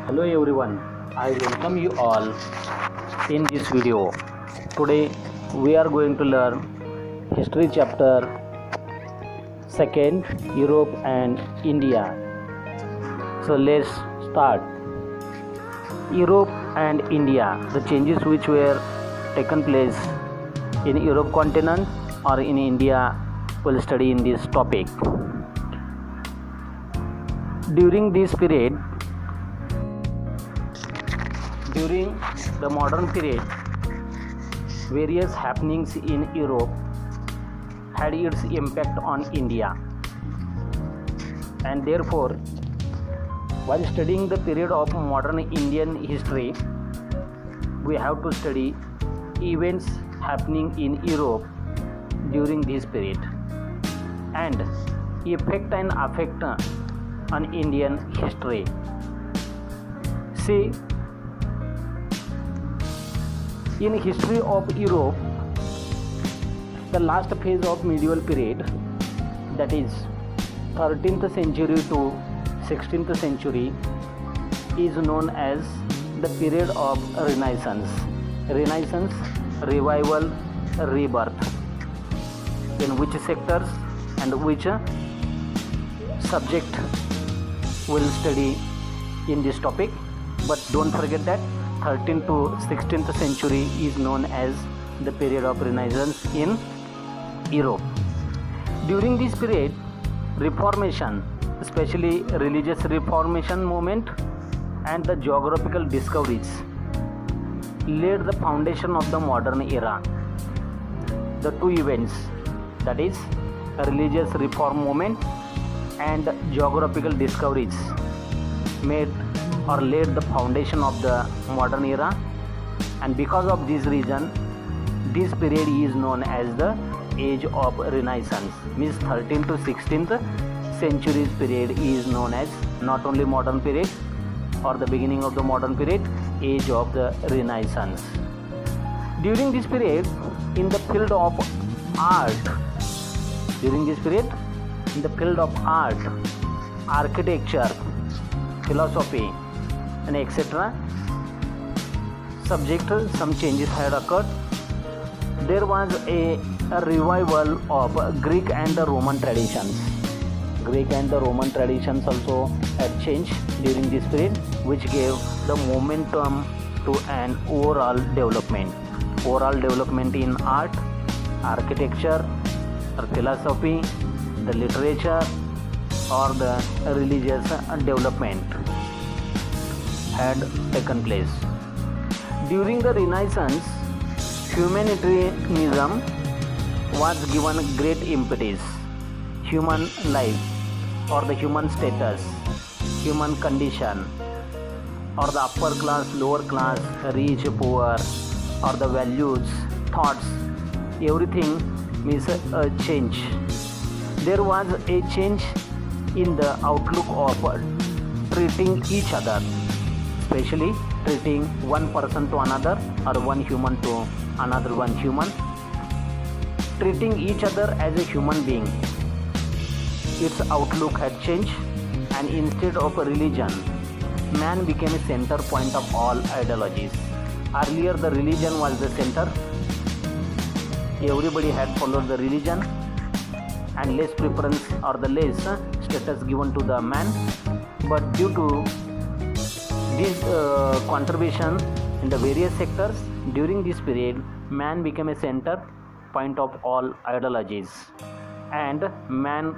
Hello everyone, I welcome you all in this video. Today we are going to learn history chapter 2nd, Europe and India. So let's start. Europe and India, the changes which were taken place in Europe continent or in India, will study in this topic. During this period, during the modern period, various happenings in Europe had its impact on India, and therefore, while studying the period of modern Indian history, we have to study events happening in Europe during this period and effect and affect on Indian history. See, in history of Europe, the last phase of medieval period, that is 13th century to 16th century, is known as the period of Renaissance. Renaissance, revival, rebirth. In which sectors and which subject we'll study in this topic, but don't forget that 13th to 16th century is known as the period of Renaissance in Europe. During this period, Reformation, especially religious Reformation movement and the geographical discoveries, laid the foundation of the modern era. The two events, that is religious reform movement and geographical discoveries, made or laid the foundation of the modern era, and because of this reason, this period is known as the age of Renaissance. Means 13th to 16th centuries period is known as not only modern period or the beginning of the modern period, age of the Renaissance. During this period, in the field of art, architecture, philosophy, and etc. subject, some changes had occurred. There was a revival of Greek and the Roman traditions. Greek and the Roman traditions also had changed during this period, which gave the momentum to an overall development. Overall development in art, architecture, or philosophy, the literature, or the religious development had taken place. During the Renaissance, humanitarianism was given great impetus. Human life or the human status, human condition, or the upper class, lower class, rich, poor, or the values, thoughts, everything means a change. There was a change in the outlook of treating each other, especially treating one person to another or one human to another one human, treating each other as a human being. Its outlook had changed, and instead of religion, man became a center point of all ideologies. Earlier the religion was the center. Everybody had followed the religion and less preference or the less status given to the man. But due to this contribution in the various sectors, during this period, man became a center point of all ideologies, and man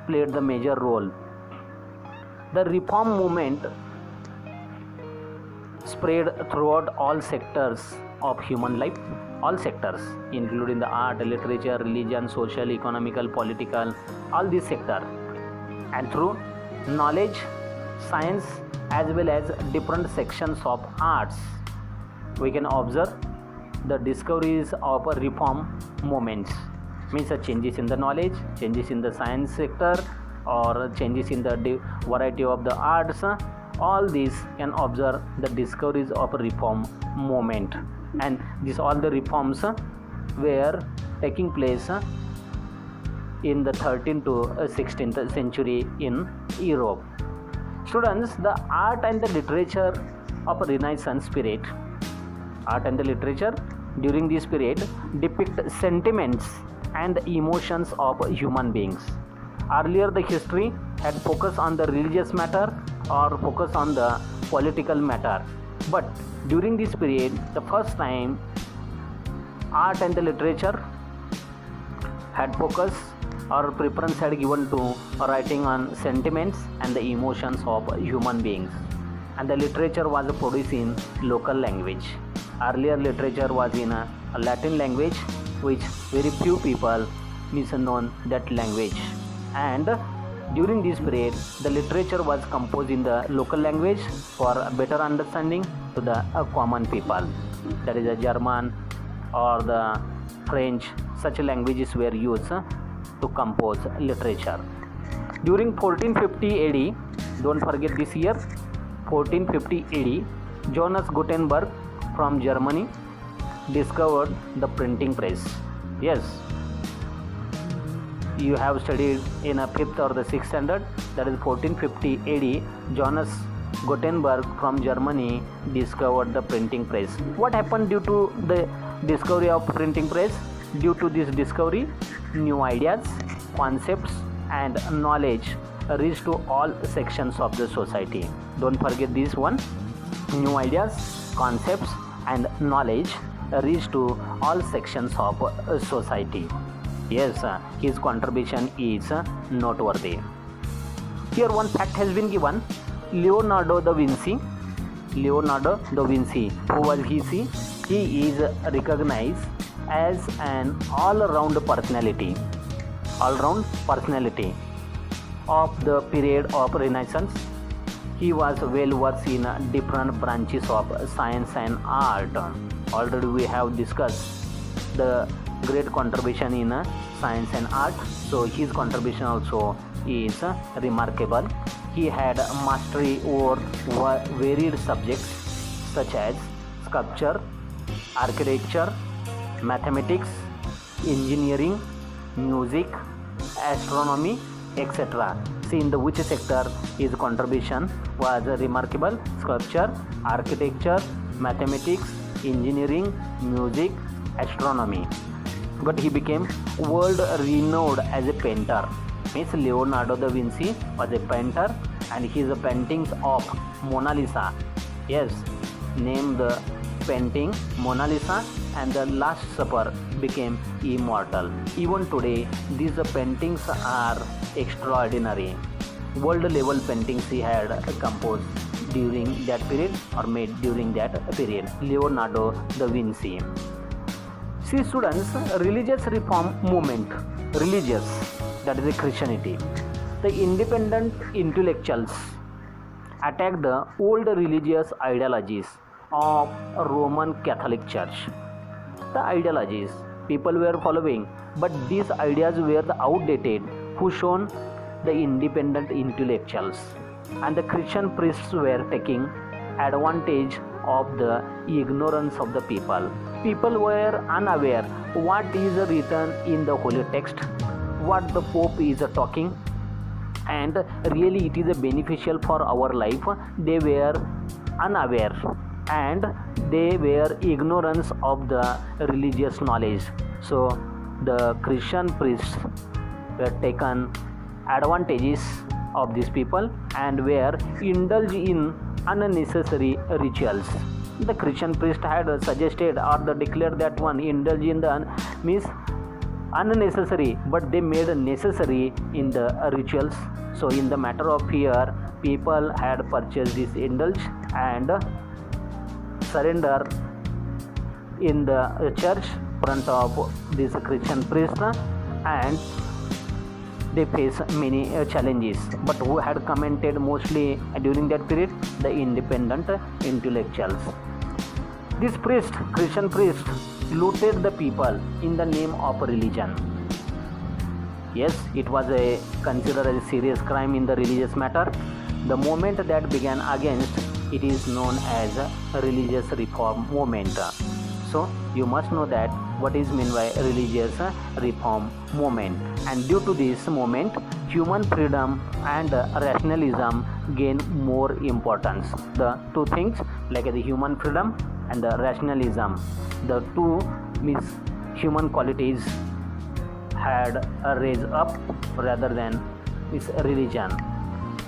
played the major role. The reform movement spread throughout all sectors of human life, all sectors, including the art, literature, religion, social, economical, political, all these sectors. And through knowledge, science, as well as different sections of arts, we can observe the discoveries of reform movements. Means changes in the knowledge, changes in the science sector, or changes in the variety of the arts. All these can observe the discoveries of reform movement, and all the reforms were taking place in the 13th to 16th century in Europe. Students, the art and the literature of Renaissance period, art and the literature during this period depict sentiments and emotions of human beings. Earlier, the history had focused on the religious matter or focus on the political matter, but during this period, the first time art and the literature had focus or preference had given to writing on sentiments and the emotions of human beings, and the literature was produced in local language. Earlier literature was in a Latin language, which very few people known that language, and during this period the literature was composed in the local language for better understanding to the common people, that is a German or the French. Such languages were used to compose literature. During 1450 AD, don't forget this year, 1450 AD, Johannes Gutenberg from Germany discovered the printing press. Yes, you have studied in a 5th or the 6th standard, that is 1450 AD, Johannes Gutenberg from Germany discovered the printing press. What happened due to the discovery of printing press? Due to this discovery, new ideas, concepts and knowledge reached to all sections of the society. Don't forget this one. New ideas, concepts and knowledge reached to all sections of society. Yes, his contribution is noteworthy. Here one fact has been given. Leonardo da Vinci, who was he? He is recognized as an all-round personality of the period of Renaissance. He was well versed in different branches of science and art. Already we have discussed the great contribution in science and art, so his contribution also is remarkable. He had mastery over varied subjects such as sculpture, architecture, mathematics, engineering, music, astronomy, etc. See in the which sector his contribution was remarkable: sculpture, architecture, mathematics, engineering, music, astronomy. But he became world renowned as a painter. Means Leonardo da Vinci was a painter, and his paintings of Mona Lisa, yes, named the painting Mona Lisa and the Last Supper, became immortal. Even today, these paintings are extraordinary. World level paintings he had composed during that period or made during that period. Leonardo da Vinci. See students, religious reform movement, that is a Christianity. The independent intellectuals attacked the old religious ideologies of Roman Catholic Church. The ideologies people were following, but these ideas were outdated, pushed on the independent intellectuals, and the Christian priests were taking advantage of the ignorance of the people. People were unaware what is written in the holy text, what the Pope is talking, and really it is beneficial for our life. They were unaware and they were ignorance of the religious knowledge. So the Christian priests were taken advantages of these people and were indulged in unnecessary rituals. The Christian priest had suggested or declared that one indulge in the means unnecessary, but they made necessary in the rituals. So in the matter of fear, people had purchased this indulge and surrender in the church front of this Christian priest, and they face many challenges. But who had commented mostly during that period? The independent intellectuals. This priest, Christian priest, looted the people in the name of religion. Yes, it was considered a serious crime in the religious matter. The movement that began against it is known as a religious reform movement. So you must know that what is meant by religious reform movement. And due to this movement, human freedom and rationalism gain more importance. The two things like the human freedom and the rationalism, the two means human qualities had a raise up rather than its religion.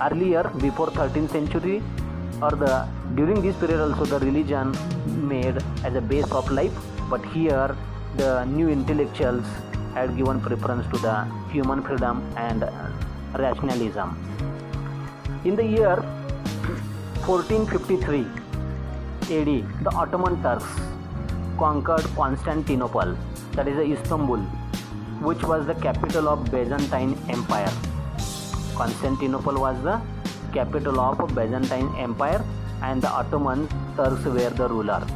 Earlier, before 13th century or the during this period also, the religion made as a base of life, but here the new intellectuals had given preference to the human freedom and rationalism. In the year 1453 AD, the Ottoman Turks conquered Constantinople, that is Istanbul, which was the capital of Byzantine Empire. Constantinople was the capital of Byzantine Empire and the Ottoman Turks were the ruler.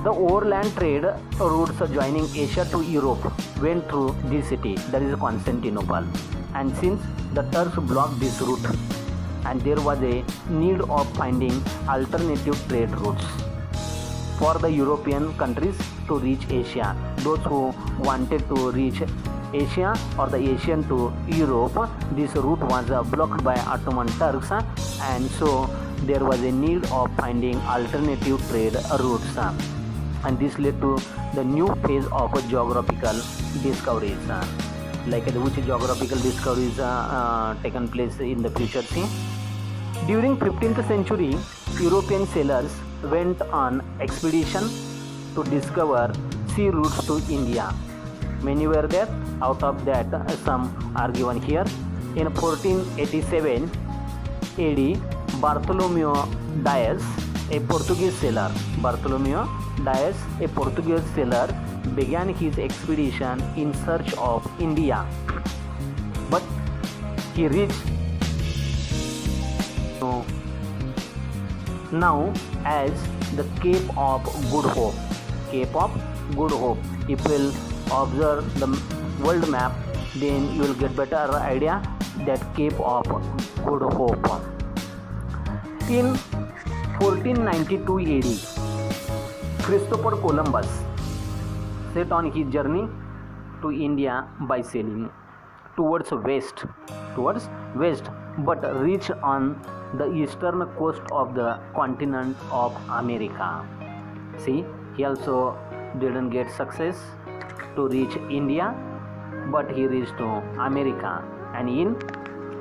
The overland trade routes joining Asia to Europe went through this city, that is Constantinople. And since the Turks blocked this route, and there was a need of finding alternative trade routes for the European countries to reach Asia. Those who wanted to reach Asia or the Asian to Europe, this route was blocked by Ottoman Turks, and so there was a need of finding alternative trade routes, and this led to the new phase of geographical discoveries. Like which geographical discoveries taken place in the future? See, during 15th century, European sailors went on expedition to discover sea routes to India. Many were there. Out of that, some are given here. In 1487 AD, Bartholomew Dias, a Portuguese sailor, began his expedition in search of India. But he reached now as the Cape of Good Hope. Cape of Good Hope. If you will observe the world map, then you will get better idea that Cape of Good Hope. In 1492 AD, Christopher Columbus set on his journey to India by sailing towards west, but reached on the eastern coast of the continent of America. See, he also didn't get success to reach India, but he reached to America. And in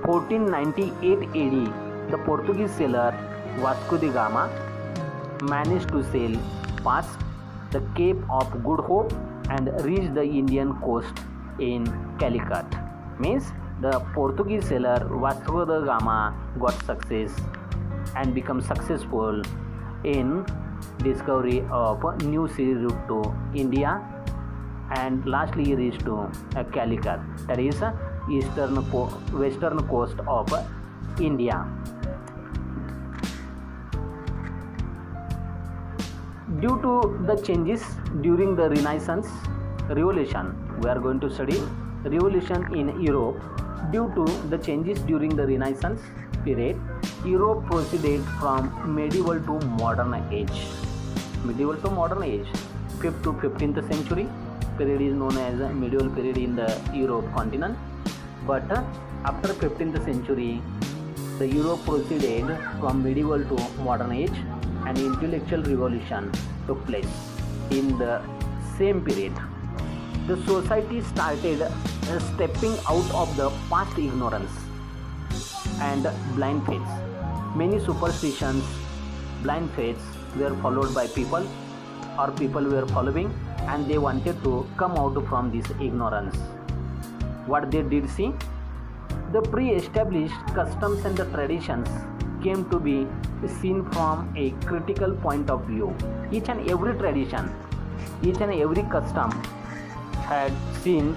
1498 AD, the Portuguese sailor Vasco da Gama managed to sail past the Cape of Good Hope and reach the Indian coast in Calicut. Means the Portuguese sailor Vasco da Gama got success and become successful in discovery of new sea route to India, and lastly he reached to Calicut, that is western coast of India. Due to the changes during the Renaissance Revolution, we are going to study revolution in Europe. Due to the changes during the Renaissance period, Europe proceeded from medieval to modern age. 5th to 15th century period is known as medieval period in the Europe continent. But after 15th century, the Europe proceeded from medieval to modern age, and intellectual revolution took place in the same period. The society started stepping out of the past ignorance and blind faiths. Many superstitions, blind faiths were followed by people, or people were following, and they wanted to come out from this ignorance. What they did see? The pre-established customs and the traditions came to be seen from a critical point of view. Each and every tradition, each and every custom had seen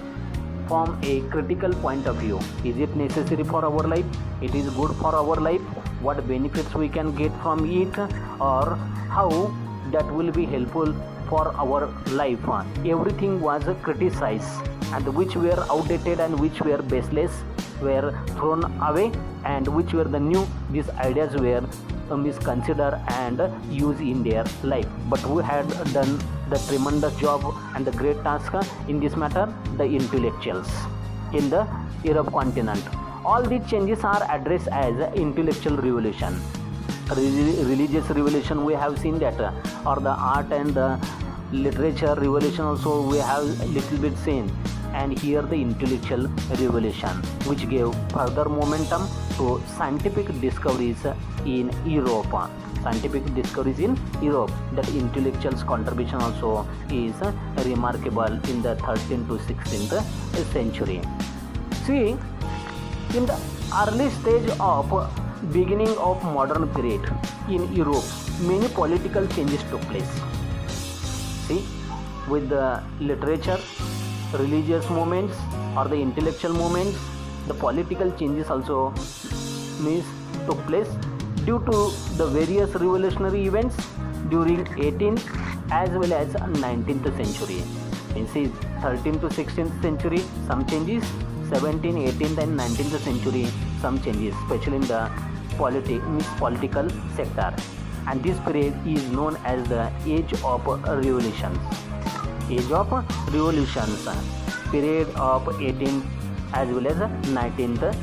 from a critical point of view. Is it necessary for our life? It is good for our life? What benefits we can get from it, or how that will be helpful for our life? Everything was criticized, and which were outdated and which were baseless were thrown away, and which were the new, these ideas were misconsidered and used in their life. But who had done the tremendous job and the great task in this matter? The intellectuals in the Europe continent. All these changes are addressed as intellectual revolution. Religious revolution we have seen that, or the art and the literature revolution also we have little bit seen, and here the intellectual revolution which gave further momentum to scientific discoveries in Europe. Scientific discoveries in Europe, that intellectuals contribution also is remarkable in the 13th to 16th century. See, in the early stage of beginning of modern period in Europe, many political changes took place. See, with the literature, religious movements or the intellectual movements, the political changes also took place due to the various revolutionary events during 18th as well as 19th century. In 13th to 16th century some changes, 17th, 18th and 19th century some changes, especially in the political sector. And this period is known as the Age of Revolutions. Age of Revolutions, period of 18th as well as 19th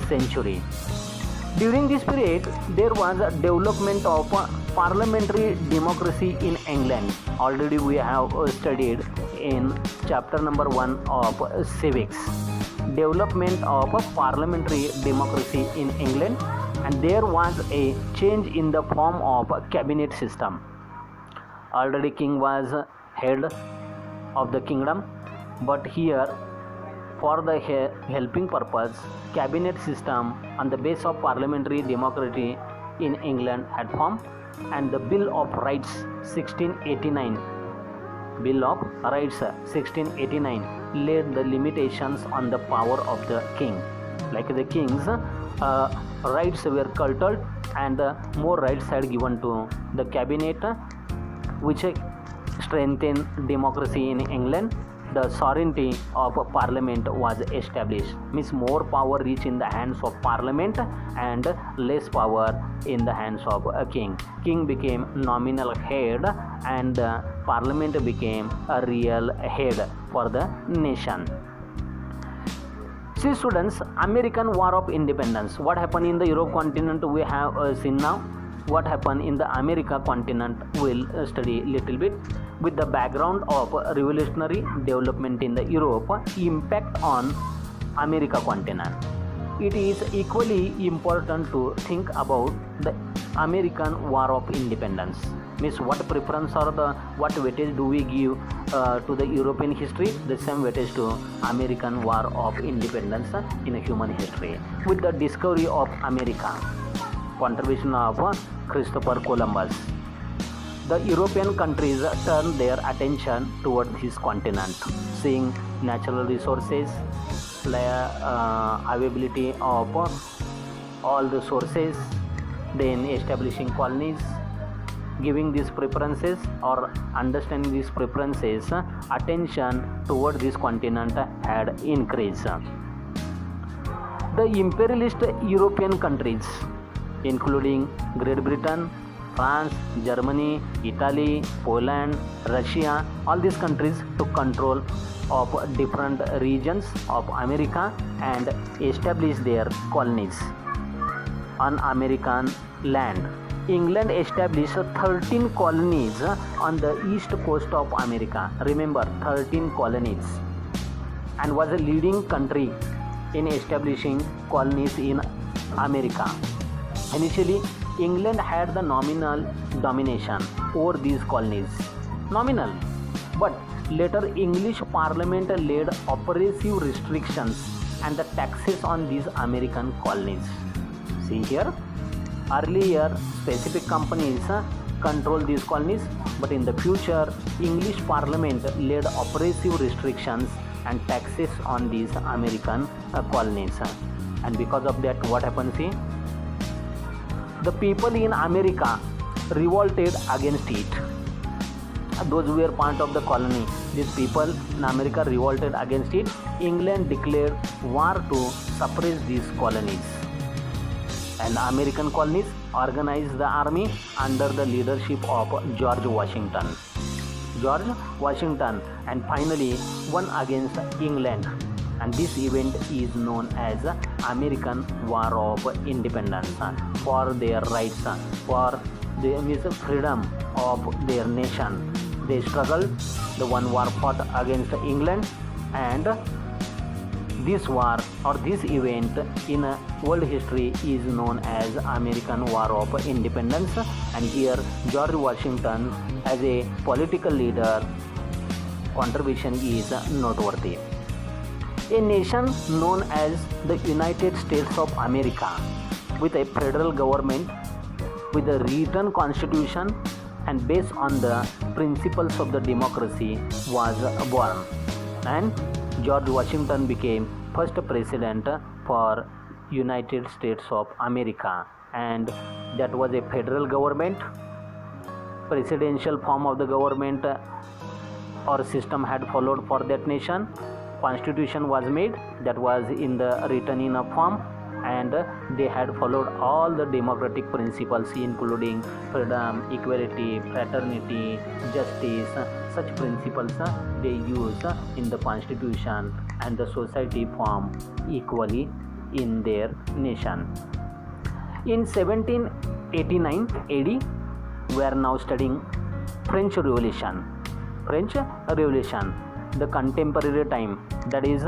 century. During this period, there was a development of parliamentary democracy in England. Already we have studied in chapter number 1 of civics. Development of parliamentary democracy in England, and there was a change in the form of cabinet system. Already king was head of the kingdom, but here for the helping purpose, cabinet system on the base of parliamentary democracy in England had formed, and the Bill of Rights 1689 laid the limitations on the power of the king. Like the king's rights were curtailed, and more rights had given to the cabinet, which strengthened democracy in England. The sovereignty of parliament was established, means more power reached in the hands of parliament and less power in the hands of a king. King became nominal head and parliament became a real head for the nation. See students, American War of Independence. What happened in the Europe continent we have seen now. What happened in the America continent we'll study little bit. With the background of revolutionary development in the Europe, impact on America continent. It is equally important to think about the American War of Independence. Means what preference or what weightage do we give to the European history? The same weightage to American War of Independence in human history. With the discovery of America, contribution of Christopher Columbus, the European countries turned their attention toward this continent, seeing natural resources, availability of all the sources, then establishing colonies. Giving these preferences or understanding these preferences, attention toward this continent had increased. The imperialist European countries, including Great Britain, France, Germany, Italy, Poland, Russia, all these countries took control of different regions of America and established their colonies on American land. England established 13 colonies on the east coast of America. Remember, 13 colonies, and was a leading country in establishing colonies in America. Initially, England had the nominal domination over these colonies. Nominal. But later English Parliament laid oppressive restrictions and the taxes on these American colonies. See here, earlier specific companies control these colonies, but in the future English Parliament laid oppressive restrictions and taxes on these American colonies. And because of that, what happened? See, the people in America revolted against it. Those who were part of the colony, these people in America revolted against it. England declared war to suppress these colonies, and American colonies organized the army under the leadership of George Washington, and finally won against England and this event is known as American War of Independence for their rights, for the freedom of their nation. They struggled. The one war fought against England, and this war or this event in world history is known as American War of Independence. And here George Washington as a political leader contribution is noteworthy. A nation known as the United States of America, with a federal government with a written constitution and based on the principles of the democracy, was born, and George Washington became first president for United States of America, and that was a federal government. Presidential form of the government or system had followed for that nation. Constitution was made, that was in the written in a form, and they had followed all the democratic principles including freedom, equality, fraternity, justice. Such principles they use in the constitution, and the society form equally in their nation. In 1789 AD, we are now studying French Revolution. French Revolution, the contemporary time, that is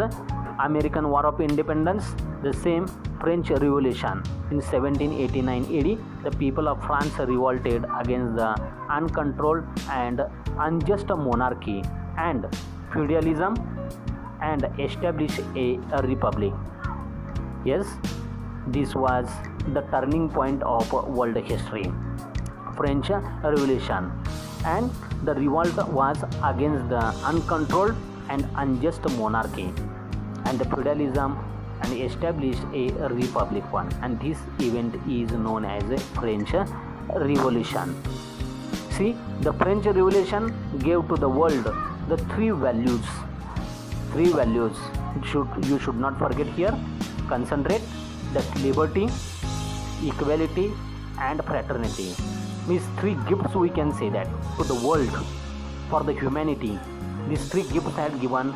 American War of Independence, the same French Revolution. In 1789 AD, the people of France revolted against the uncontrolled and unjust monarchy and feudalism and established a republic. Yes, this was the turning point of world history, French Revolution, and the revolt was against the uncontrolled and unjust monarchy and the feudalism, and established a republic one, and this event is known as a French Revolution. See, the French Revolution gave to the world the three values you should not forget here. Concentrate, that liberty, equality and fraternity. These three gifts, we can say that, to the world, for the humanity. These three gifts had given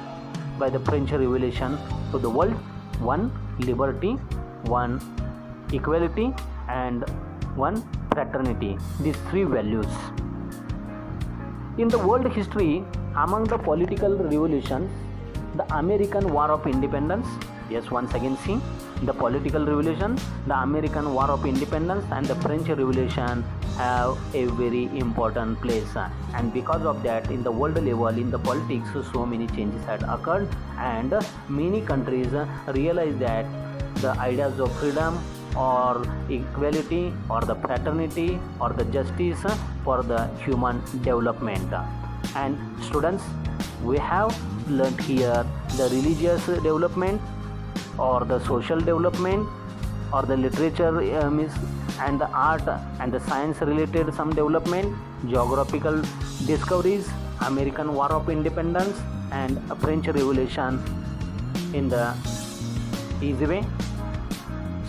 by the French Revolution to the world: one liberty, one equality and one fraternity. These three values. In the world history, among the political revolutions, the American War of Independence, yes, once again see, the political revolution, the American War of Independence and the French Revolution have a very important place, and because of that, in the world level, in the politics, so many changes had occurred, and many countries realized that the ideas of freedom or equality or the fraternity or the justice for the human development. And students, we have learnt here the religious development or the social development or the literature and the art and the science related some development, geographical discoveries, American War of Independence and French Revolution in the easy way.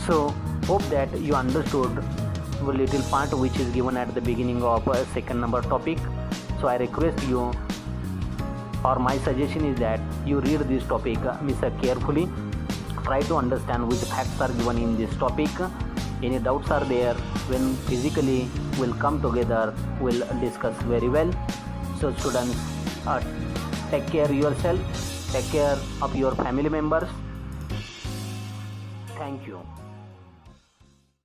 So hope that you understood the little part which is given at the beginning of second number topic. So I request you, or my suggestion is that you read this topic carefully. Try to understand which facts are given in this topic. Any doubts are there, when physically we'll come together, we'll discuss very well. So students, take care yourself, take care of your family members. Thank you.